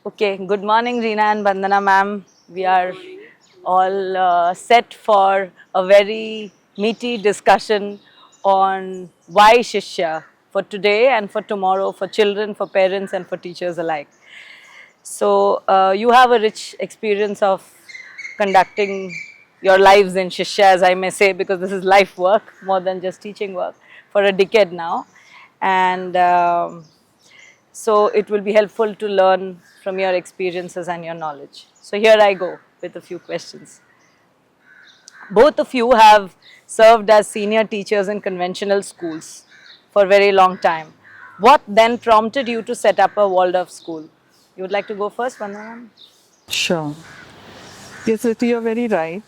Okay, good morning, Reena and Bandana ma'am. We are all set for a very meaty discussion on why Shishya for today and for tomorrow, for children, for parents, and for teachers alike. So, you have a rich experience of conducting your lives in Shishya, as I may say, because this is life work more than just teaching work for a decade now. And so it will be helpful to learn from your experiences and your knowledge. So here I go with a few questions. Both of you have served as senior teachers in conventional schools for a very long time. What then prompted you to set up a Waldorf school? You would like to go first, Vandana? Sure. Yes, Ritu, you're very right.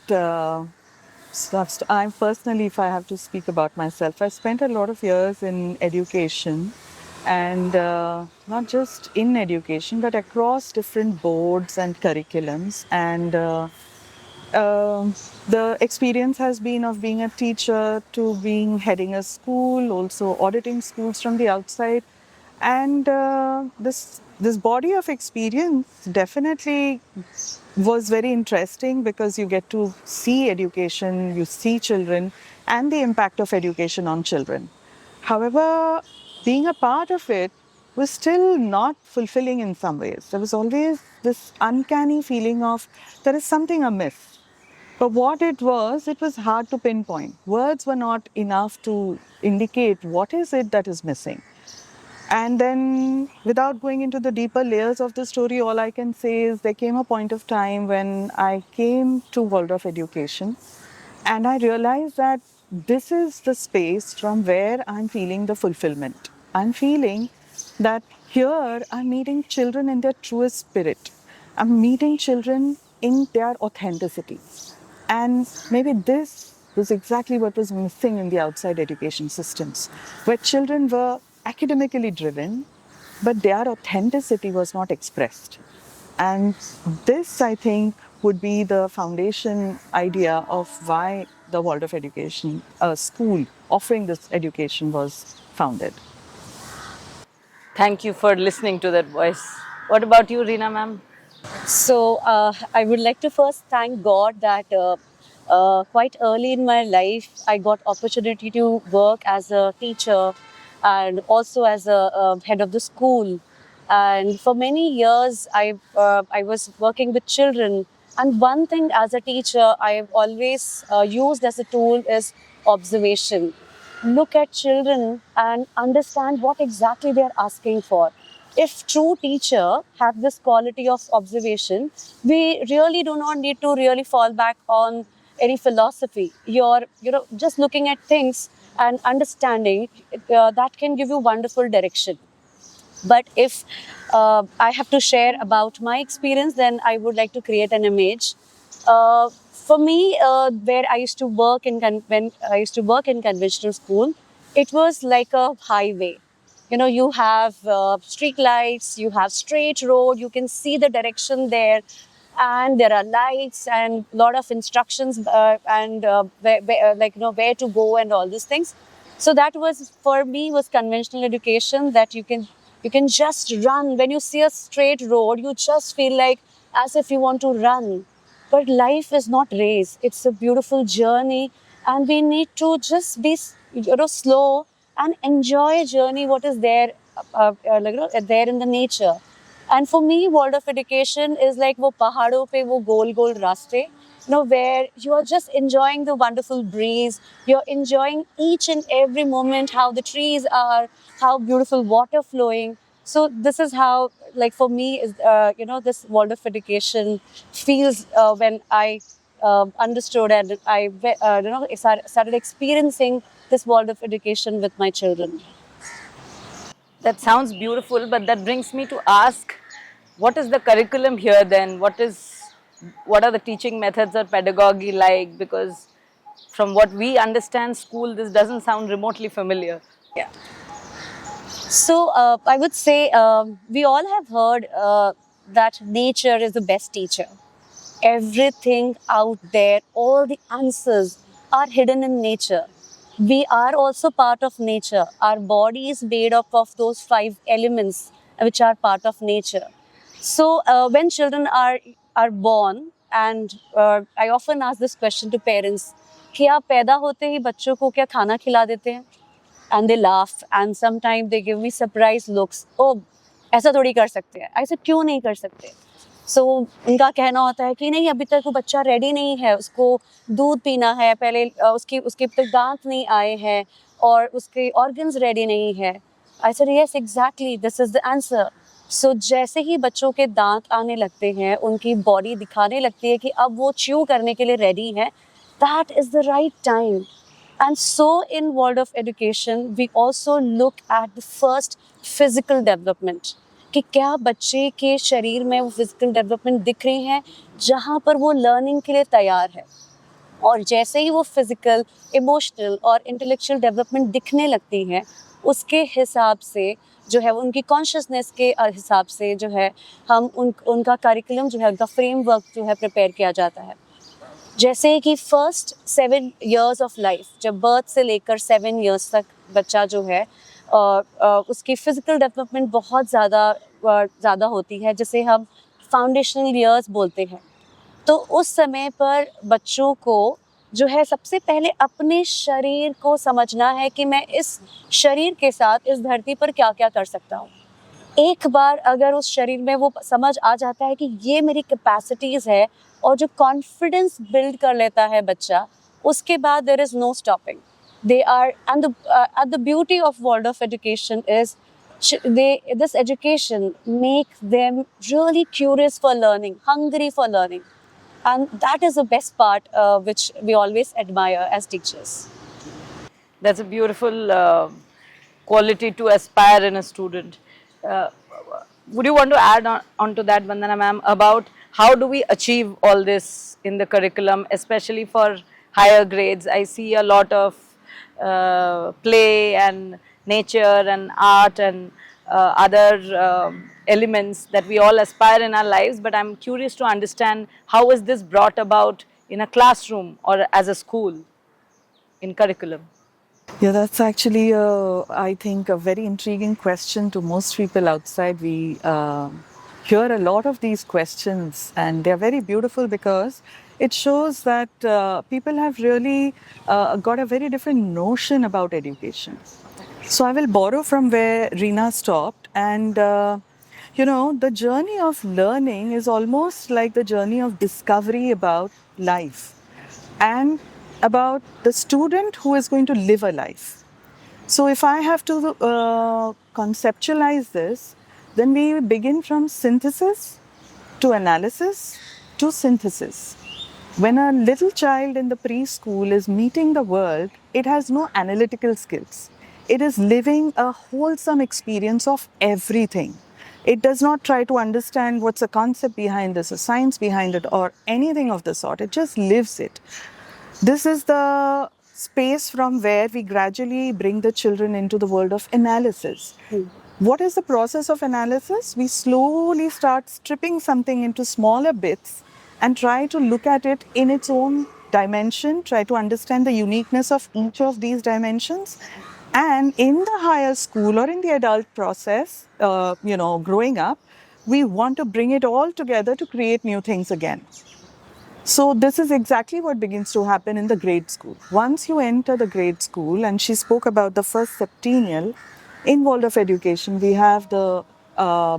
I'm personally, if I have to speak about myself, I spent a lot of years in education and not just in education, but across different boards and curriculums. And the experience has been of being a teacher to being heading a school, also auditing schools from the outside, and this body of experience definitely was very interesting because you get to see education, you see children, and the impact of education on children. However, being a part of it was still not fulfilling in some ways. There was always this uncanny feeling of there is something amiss. But what it was hard to pinpoint. Words were not enough to indicate what is it that is missing. And then, without going into the deeper layers of the story, all I can say is there came a point of time when I came to Waldorf Education and I realized that this is the space from where I'm feeling the fulfillment. I'm feeling that here I'm meeting children in their truest spirit. I'm meeting children in their authenticity. And maybe this was exactly what was missing in the outside education systems, where children were academically driven, but their authenticity was not expressed. And this, I think, would be the foundation idea of why the Waldorf Education School offering this education was founded. Thank you for listening to that voice. What about you, Reena ma'am? I would like to first thank God that quite early in my life, I got opportunity to work as a teacher and also as a head of the school. And for many years, I was working with children. And one thing as a teacher, I have always used as a tool is observation. Look at children and understand what exactly they are asking for. If true teacher have this quality of observation, we really do not need to really fall back on any philosophy. You're just looking at things and understanding, that can give you wonderful direction. But if I have to share about my experience, then I would like to create an image. For me, where I used to work when I used to work in conventional school, it was like a highway. You have street lights, you have straight road, you can see the direction there, and there are lights and lot of instructions, and where to go and all these things. So that was for me was conventional education, that you can just run. When you see a straight road, you just feel like as if you want to run. But life is not race, it's a beautiful journey, and we need to just be slow and enjoy a journey what is there, there in the nature. And for me, world of education is like wo pahadon pe wo gol raste, where you are just enjoying the wonderful breeze. You're enjoying each and every moment, how the trees are, how beautiful water flowing. So this is how, like for me, is this world of education feels when I understood and I started experiencing this world of education with my children. That sounds beautiful, but that brings me to ask, what is the curriculum here then? What are the teaching methods or pedagogy like? Because from what we understand, school, this doesn't sound remotely familiar. Yeah. So I would say we all have heard that nature is the best teacher. Everything out there, all the answers are hidden in nature. We are also part of nature. Our body is made up of those five elements which are part of nature. So when children are born, and I often ask this question to parents, कि आप पैदा होते ही बच्चों को क्या खाना खिला देते हैं? And they laugh, and sometimes they give me surprise looks. Oh, ऐसा थोड़ी कर सकते हैं. I said, क्यों नहीं कर सकते? So उनका कहना होता है कि नहीं, अभी तक वो बच्चा रेडी नहीं है, उसको दूध पीना है पहले, उसके उसके अब तक दांत नहीं आए हैं और उसके ऑर्गन्स रेडी नहीं है. I said, yes, exactly, this is the answer. So जैसे ही बच्चों के दांत आने लगते हैं, उनकी बॉडी दिखाने लगती है कि अब वो च्यू करने के लिए रेडी है, that is the right time. And so in world of education, we also look at the first physical development. कि क्या बच्चे के शरीर में वो फिजिकल डेवलपमेंट दिख रही हैं जहाँ पर वो लर्निंग के लिए तैयार है. और जैसे ही वो फिजिकल, इमोशनल और इंटेलेक्चुअल डेवलपमेंट दिखने लगती है, उसके हिसाब से जो है वो उनकी कॉन्शियसनेस के हिसाब से जो है हम उनका करिकुलम जो है, उनका फ्रेमवर्क जो है प्रिपेयर किया जाता है. जैसे कि फर्स्ट 7 years ऑफ लाइफ, जब बर्थ से लेकर 7 years तक बच्चा जो है उसकी फिजिकल डेवलपमेंट बहुत ज़्यादा होती है, जिसे हम फाउंडेशनल ईयर्स बोलते हैं. तो उस समय पर बच्चों को जो है सबसे पहले अपने शरीर को समझना है कि मैं इस शरीर के साथ इस धरती पर क्या क्या कर सकता हूँ. एक बार अगर उस शरीर में वो समझ आ जाता है कि ये मेरी कैपेसिटीज़ है, और जो कॉन्फिडेंस बिल्ड कर लेता है बच्चा, उसके बाद there is no stopping. They are, and the beauty of world of education is this education make them really curious for learning, hungry for learning, and that is the best part which we always admire as teachers. That's a beautiful quality to aspire in a student. Uh, would you want to add on to that, Vandana ma'am, about how do we achieve all this in the curriculum, especially for higher grades? I see a lot of play and nature and art and other elements that we all aspire in our lives, but I'm curious to understand how is this brought about in a classroom or as a school in curriculum? Yeah, that's actually, I think, a very intriguing question to most people outside. We hear a lot of these questions, and they're very beautiful because it shows that people have really got a very different notion about education. So I will borrow from where Reena stopped, and the journey of learning is almost like the journey of discovery about life and about the student who is going to live a life. So if I have to conceptualize this, then we begin from synthesis to analysis to synthesis. When a little child in the preschool is meeting the world, it has no analytical skills. It is living a wholesome experience of everything. It does not try to understand what's the concept behind this, a science behind it, or anything of the sort. It just lives it. This is the space from where we gradually bring the children into the world of analysis. What is the process of analysis? We slowly start stripping something into smaller bits and try to look at it in its own dimension, try to understand the uniqueness of each of these dimensions. And in the higher school or in the adult process, growing up, we want to bring it all together to create new things again. So this is exactly what begins to happen in the grade school. Once you enter the grade school, and she spoke about the first septennial, in world of education, we have the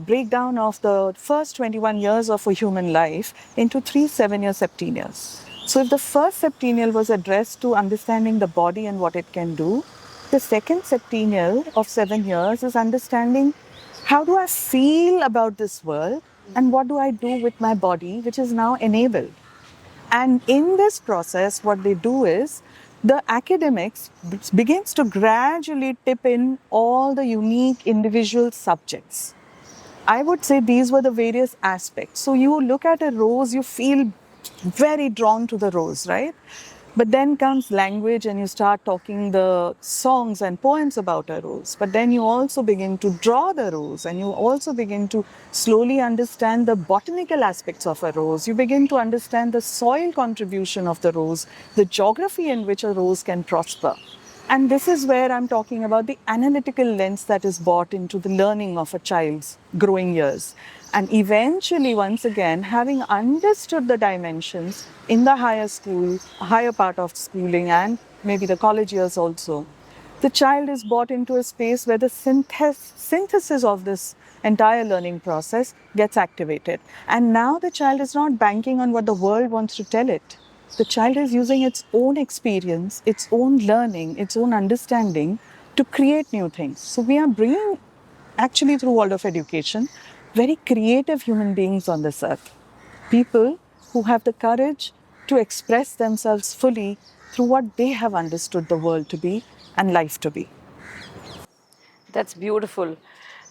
breakdown of the first 21 years of a human life into 3 7-year septennials. So if the first septennial was addressed to understanding the body and what it can do, the second septennial of 7 years is understanding how do I feel about this world and what do I do with my body, which is now enabled. And in this process, what they do is the academics begins to gradually tip in all the unique individual subjects. I would say these were the various aspects. So you look at a rose, you feel very drawn to the rose, right? But then comes language and you start talking the songs and poems about a rose. But then you also begin to draw the rose and you also begin to slowly understand the botanical aspects of a rose. You begin to understand the soil contribution of the rose, the geography in which a rose can prosper. And this is where I'm talking about the analytical lens that is brought into the learning of a child's growing years. And eventually, once again, having understood the dimensions in the higher school, higher part of schooling, and maybe the college years also, the child is brought into a space where the synthesis of this entire learning process gets activated. And now the child is not banking on what the world wants to tell it. The child is using its own experience, its own learning, its own understanding to create new things. So we are bringing, actually through world of education, very creative human beings on this earth. People who have the courage to express themselves fully through what they have understood the world to be and life to be. That's beautiful.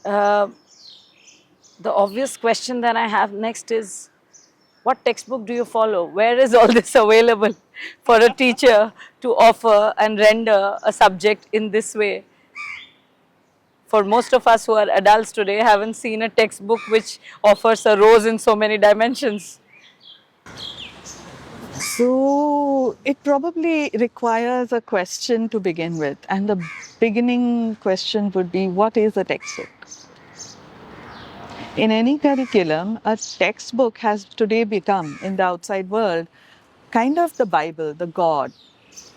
Uh, the obvious question that I have next is, what textbook do you follow? Where is all this available for a teacher to offer and render a subject in this way? For most of us who are adults today, haven't seen a textbook which offers a rose in so many dimensions. So it probably requires a question to begin with. And the beginning question would be, what is a textbook? In any curriculum, a textbook has today become, in the outside world, kind of the Bible, the God.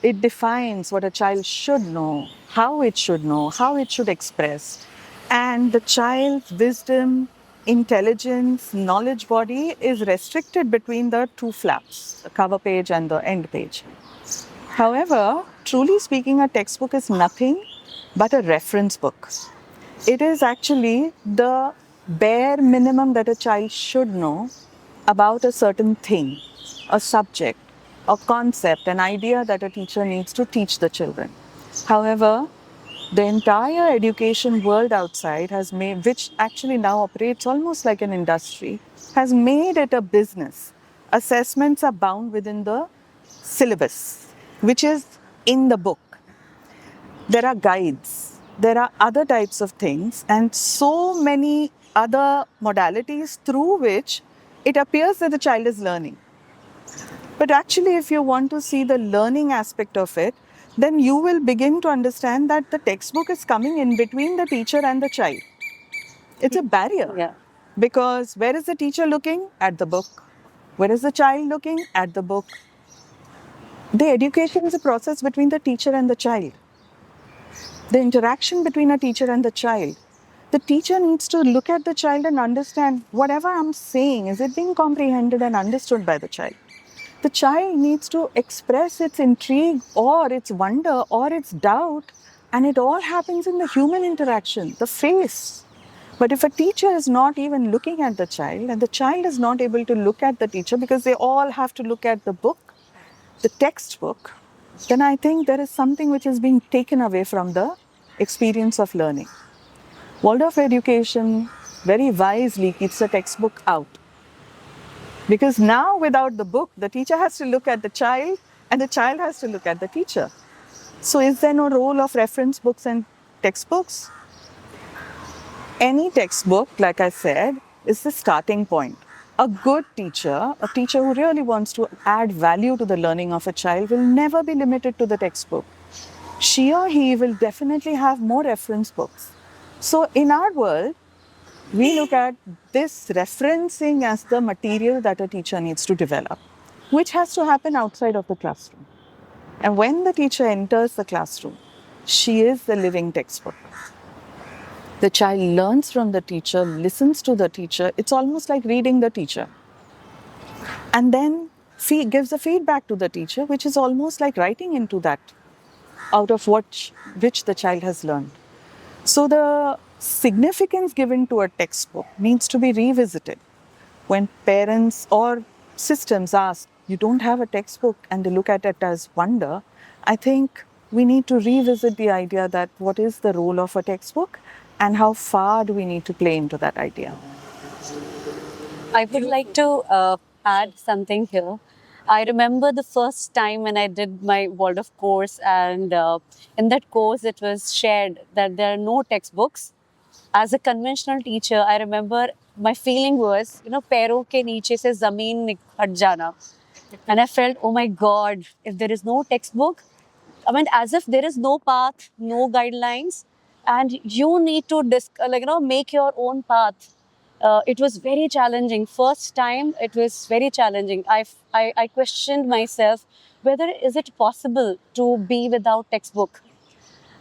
It defines what a child should know, how it should express. And the child's wisdom, intelligence, knowledge body is restricted between the two flaps, the cover page and the end page. However, truly speaking, a textbook is nothing but a reference book. It is actually the bare minimum that a child should know about a certain thing, a subject, a concept, an idea that a teacher needs to teach the children. However, the entire education world outside has made, which actually now operates almost like an industry, has made it a business. Assessments are bound within the syllabus, which is in the book. There are guides, there are other types of things, and so many other modalities through which it appears that the child is learning. But actually, if you want to see the learning aspect of it, then you will begin to understand that the textbook is coming in between the teacher and the child. It's a barrier. Yeah. Because where is the teacher looking? At the book. Where is the child looking? At the book. The education is a process between the teacher and the child. The interaction between a teacher and the child. The teacher needs to look at the child and understand whatever I'm saying, is it being comprehended and understood by the child? The child needs to express its intrigue or its wonder or its doubt, and it all happens in the human interaction, the face. But if a teacher is not even looking at the child and the child is not able to look at the teacher because they all have to look at the book, the textbook, then I think there is something which is being taken away from the experience of learning. World of Education very wisely keeps the textbook out. Because now without the book, the teacher has to look at the child and the child has to look at the teacher. So is there no role of reference books and textbooks? Any textbook, like I said, is the starting point. A good teacher, a teacher who really wants to add value to the learning of a child, will never be limited to the textbook. She or he will definitely have more reference books. So in our world, we look at this referencing as the material that a teacher needs to develop, which has to happen outside of the classroom. And when the teacher enters the classroom, she is the living textbook. The child learns from the teacher, listens to the teacher. It's almost like reading the teacher. And then gives the feedback to the teacher, which is almost like writing into that, out of which the child has learned. So the significance given to a textbook needs to be revisited. When parents or systems ask, you don't have a textbook, and they look at it as wonder, I think we need to revisit the idea that what is the role of a textbook and how far do we need to play into that idea. I would like to add something here. I remember the first time when I did my Waldorf course, and in that course, it was shared that there are no textbooks. As a conventional teacher, I remember my feeling was, पैरों के नीचे से ज़मीन हट जाना. And I felt, oh my God, if there is no textbook, I mean, as if there is no path, no guidelines, and you need to make your own path. It was very challenging. First time, it was very challenging. I questioned myself whether is it possible to be without textbook.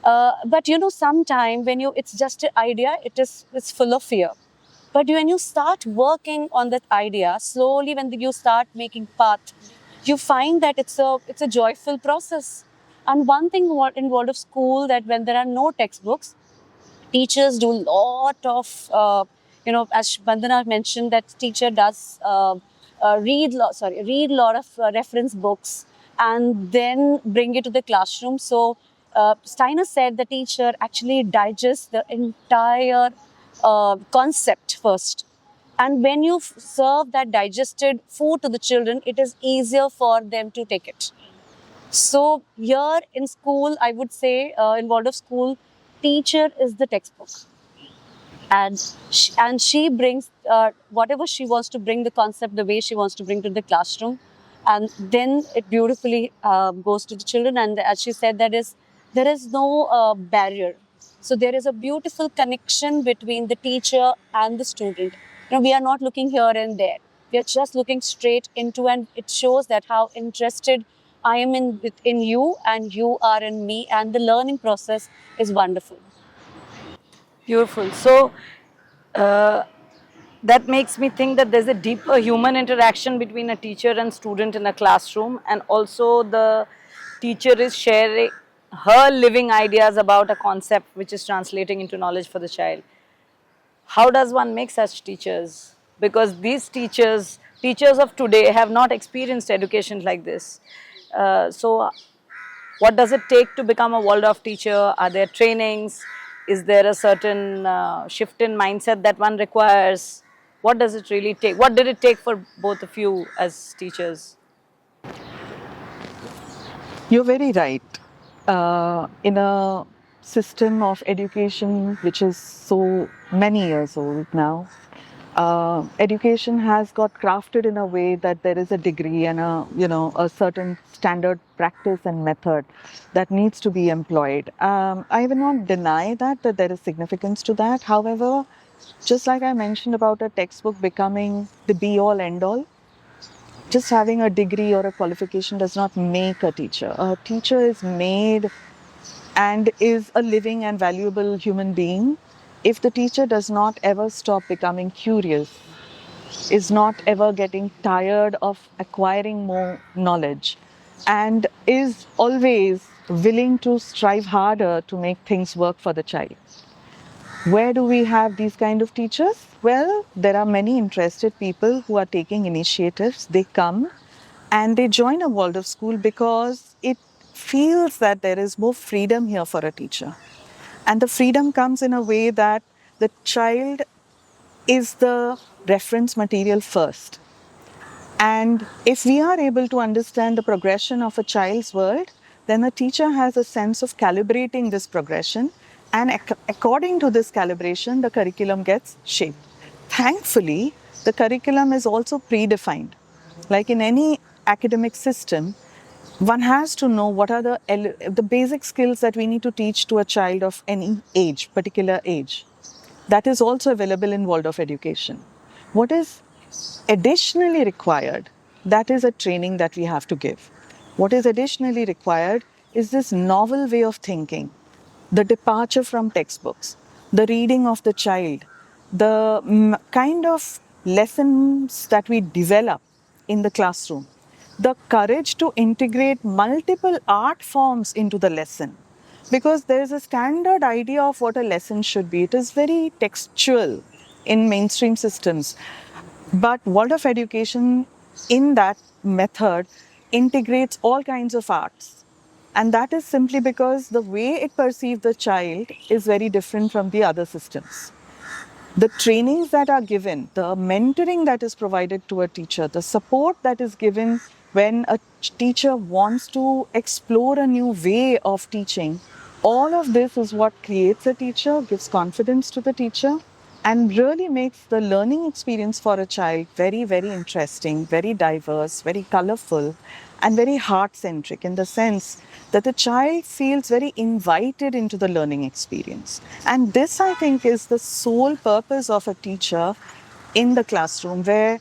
But sometime when it's just an idea, it's full of fear. But when you start working on that idea, slowly when you start making path, you find that it's a joyful process. And one thing in world of school, that when there are no textbooks, teachers do a lot of as Bandana mentioned, that teacher does read a lot of reference books and then bring it to the classroom. So Steiner said the teacher actually digests the entire concept first, and when you serve that digested food to the children, it is easier for them to take it. So here in school, I would say, in world of school, teacher is the textbook, and she brings whatever she wants to bring, the concept, the way she wants to bring to the classroom, and then it beautifully goes to the children. And as she said, there is no barrier. So there is a beautiful connection between the teacher and the student. We are not looking here and there. We are just looking straight into, and it shows that how interested I am in you, and you are in me, and the learning process is wonderful. Beautiful. So that makes me think that there's a deeper human interaction between a teacher and student in a classroom, and also the teacher is sharing her living ideas about a concept which is translating into knowledge for the child. How does one make such teachers? Because these teachers of today have not experienced education like this. So what does it take to become a Waldorf teacher? Are there trainings? Is there a certain shift in mindset that one requires? What does it really take? What did it take for both of you as teachers? You're very right. In a system of education which is so many years old now, education has got crafted in a way that there is a degree and a certain standard practice and method that needs to be employed. I will not deny that there is significance to that. However, just like I mentioned about a textbook becoming the be-all, end-all, just having a degree or a qualification does not make a teacher. A teacher is made and is a living and valuable human being if the teacher does not ever stop becoming curious, is not ever getting tired of acquiring more knowledge, and is always willing to strive harder to make things work for the child. Where do we have these kind of teachers? Well, there are many interested people who are taking initiatives. They come and they join a Waldorf school because it feels that there is more freedom here for a teacher. And the freedom comes in a way that the child is the reference material first. And if we are able to understand the progression of a child's world, then the teacher has a sense of calibrating this progression, and according to this calibration, the curriculum gets shaped. Thankfully, the curriculum is also predefined. Like in any academic system, one has to know what are the basic skills that we need to teach to a child of any age, particular age. That is also available in Waldorf education. What is additionally required, that is a training that we have to give. What is additionally required is this novel way of thinking, the departure from textbooks, the reading of the child, the kind of lessons that we develop in the classroom, the courage to integrate multiple art forms into the lesson. Because there is a standard idea of what a lesson should be. It is very textual in mainstream systems. But Waldorf education, in that method, integrates all kinds of arts. And that is simply because the way it perceives the child is very different from the other systems. The trainings that are given, the mentoring that is provided to a teacher, the support that is given when a teacher wants to explore a new way of teaching, all of this is what creates a teacher, gives confidence to the teacher, and really makes the learning experience for a child very, very interesting, very diverse, very colorful, and very heart centric in the sense that the child feels very invited into the learning experience. And this, I think, is the sole purpose of a teacher in the classroom, where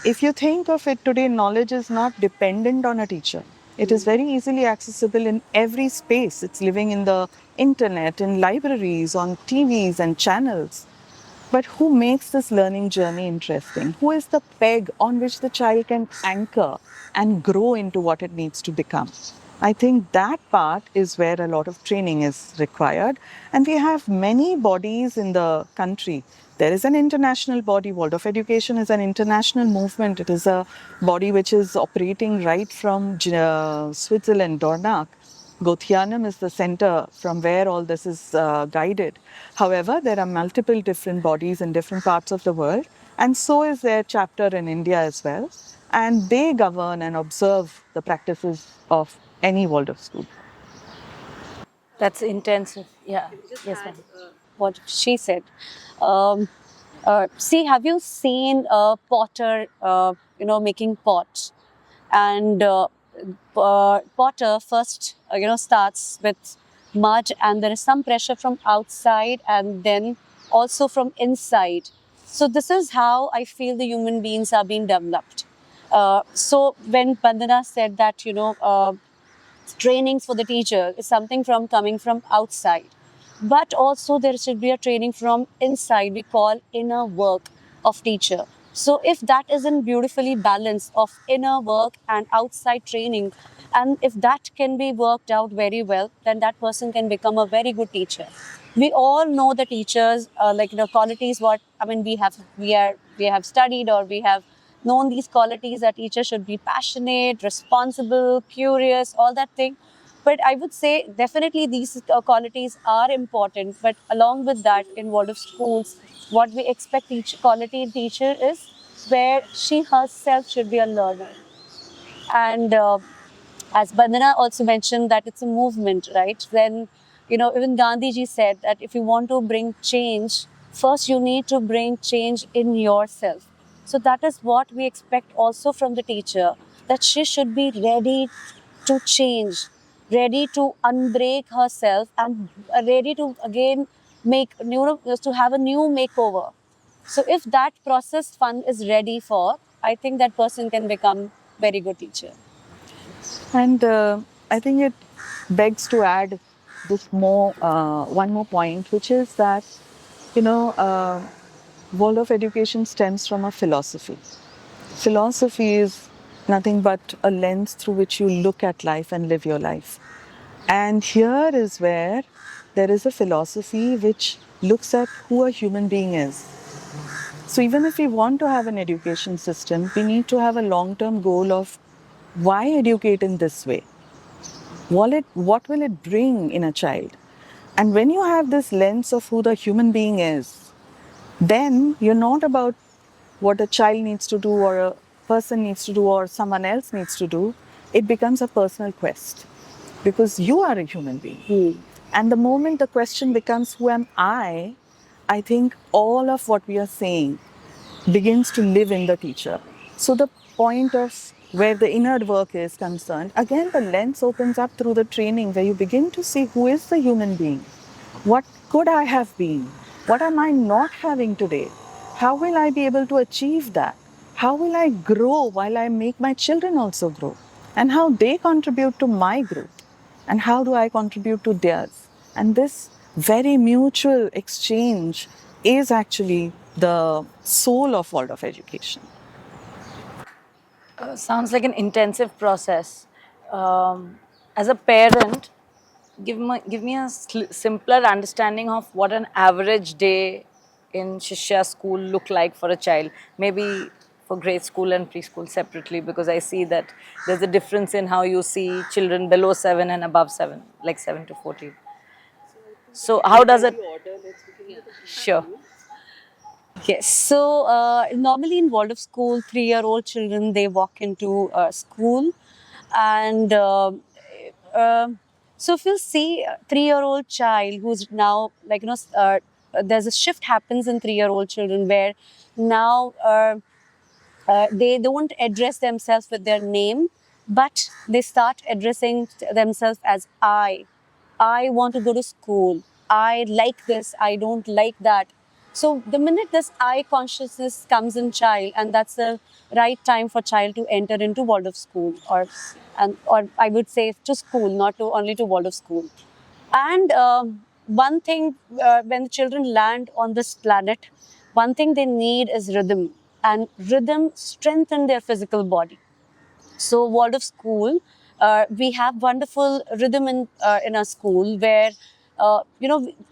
if you think of it today, knowledge is not dependent on a teacher. It is very easily accessible in every space. It's living in the internet, in libraries, on TVs and channels. But who makes this learning journey interesting? Who is the peg on which the child can anchor and grow into what it needs to become? I think that part is where a lot of training is required. And we have many bodies in the country. There is an international body. World of Education is an international movement. It is a body which is operating right from Switzerland, Dornach. Gotianum is the center from where all this is guided. However, there are multiple different bodies in different parts of the world, and so is their chapter in India as well. And they govern and observe the practices of any Waldorf school. That's intensive. Yeah. Yes, ma'am. What she said. Um, See, have you seen a potter, making pots? And potter first, starts with mud, and there is some pressure from outside, and then also from inside. So this is how I feel the human beings are being developed. So when Bandana said that, trainings for the teacher is something from coming from outside, but also there should be a training from inside, we call inner work of teacher. So if that isn't beautifully balanced of inner work and outside training, and if that can be worked out very well, then that person can become a very good teacher. We all know the teachers, qualities. What I mean, we have studied, or we have known these qualities, that teacher should be passionate, responsible, curious, all that thing. But I would say definitely these qualities are important. But along with that, in Waldorf schools, what we expect each quality teacher is where she herself should be a learner. And as Bandana also mentioned, that it's a movement, right? Then, even Gandhiji said that if you want to bring change, first you need to bring change in yourself. So that is what we expect also from the teacher, that she should be ready to change, ready to unbreak herself, and ready to again to have a new makeover. So if that process fund is ready for, I think that person can become very good teacher. And I think it begs to add one more point, which is that, you know, world of education stems from a philosophy. Philosophy is nothing but a lens through which you look at life and live your life. And here is where there is a philosophy which looks at who a human being is. So even if we want to have an education system, we need to have a long-term goal of why educate in this way? What will it bring in a child? And when you have this lens of who the human being is, then you're not about what a child needs to do or a person needs to do or someone else needs to do. It becomes a personal quest because you are a human being. And the moment the question becomes, who am I think all of what we are saying begins to live in the teacher. So the point of where the inner work is concerned, again, the lens opens up through the training where you begin to see who is the human being. What could I have been? What am I not having today? How will I be able to achieve that? How will I grow while I make my children also grow? And how they contribute to my growth? And how do I contribute to theirs? And this very mutual exchange is actually the soul of world of education. Sounds like an intensive process. As a parent, give me a simpler understanding of what an average day in Shishya school look like for a child. Maybe for grade school and preschool separately, because I see that there's a difference in how you see children below 7 and above 7, like 7 to 14. So how does it? Sure. Yes. So normally in Waldorf school, 3-year-old children, they walk into school, and so if you see a 3-year-old child who's now there's a shift happens in 3-year-old children where now they don't address themselves with their name, but they start addressing themselves as I. I want to go to school. I like this. I don't like that. So the minute this I consciousness comes in child, and that's the right time for child to enter into Waldorf school, or I would say to school, not to only to Waldorf school. And one thing, when the children land on this planet, one thing they need is rhythm, and rhythm strengthen their physical body. So Waldorf School, we have wonderful rhythm in our school where,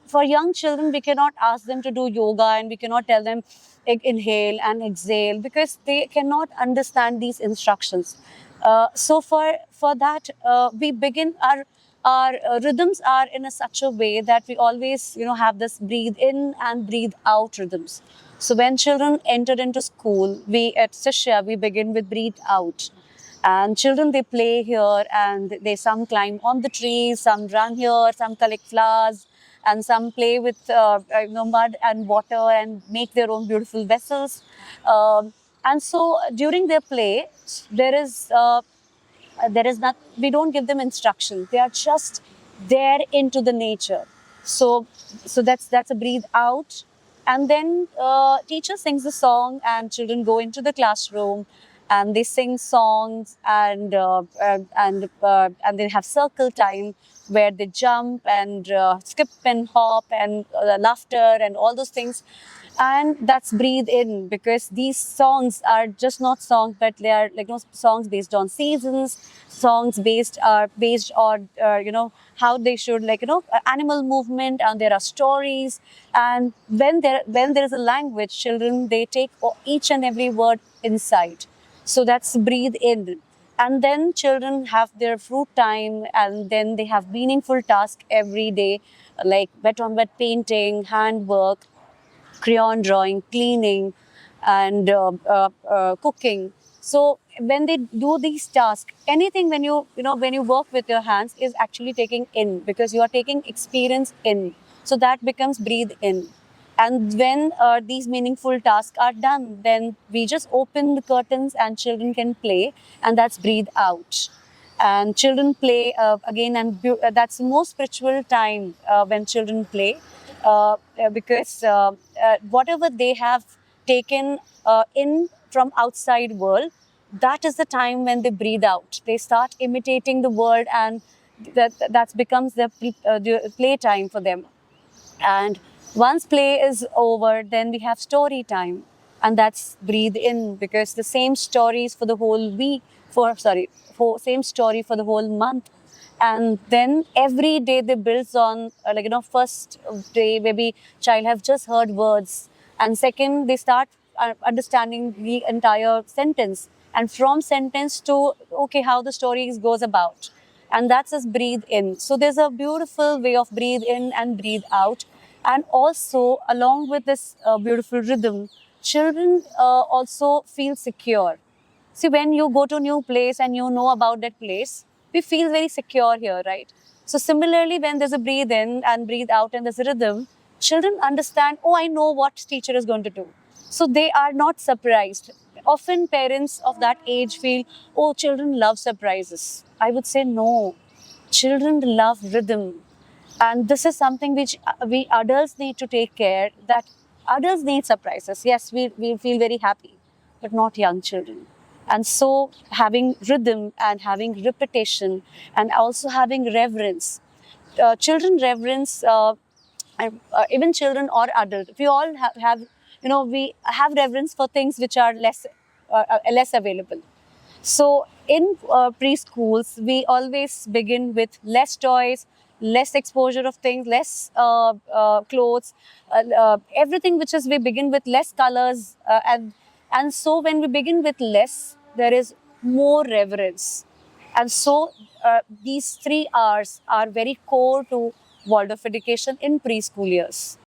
for young children, we cannot ask them to do yoga and we cannot tell them inhale and exhale because they cannot understand these instructions. So for that, we begin our rhythms are in such a way that we always have this breathe in and breathe out rhythms. So when children enter into school, we at Shishya we begin with breathe out. And children, they play here and they some climb on the trees, some run here, some collect flowers, and some play with mud and water and make their own beautiful vessels. And so during their play, there is not, we don't give them instructions. They are just there into the nature. So that's a breathe out. And then teacher sings the song and children go into the classroom and they sing songs and they have circle time where they jump and skip and hop and laughter and all those things. And that's breathe in, because these songs are just not songs, but they are like songs based on seasons, songs based on how they should animal movement, and there are stories. And when there is a language, children, they take each and every word inside. So that's breathe in. And then children have their fruit time, and then they have meaningful task every day, like wet on wet painting, handwork, crayon drawing, cleaning, and cooking. So when they do these tasks, anything when you work with your hands is actually taking in, because you are taking experience in. So that becomes breathe in. And when these meaningful tasks are done, then we just open the curtains and children can play, and that's breathe out. And children play again, and that's the most spiritual time when children play, because whatever they have taken in from outside world, that is the time when they breathe out. They start imitating the world, and that becomes the play time for them. And once play is over, then we have story time. And that's breathe in, because the same stories for the whole week, for same story for the whole month. And then every day they builds on, first day maybe child have just heard words. And second, they start understanding the entire sentence. And from sentence to, okay, how the story goes about. And that's just breathe in. So there's a beautiful way of breathe in and breathe out. And also, along with this beautiful rhythm, children also feel secure. See, when you go to a new place and you know about that place, we feel very secure here, right? So similarly, when there's a breathe in and breathe out and there's a rhythm, children understand, oh, I know what teacher is going to do. So they are not surprised. Often parents of that age feel, oh, children love surprises. I would say no. Children love rhythm. And this is something which we adults need to take care, that adults need surprises. Yes, we feel very happy, but not young children. And so having rhythm and having repetition and also having reverence. Children reverence, even children or adult. We all we have reverence for things which are less available. So in preschools, we always begin with less toys, less exposure of things, less clothes, everything which is, we begin with less colors. And so when we begin with less, there is more reverence. And so these 3 R's are very core to Waldorf education in preschool years.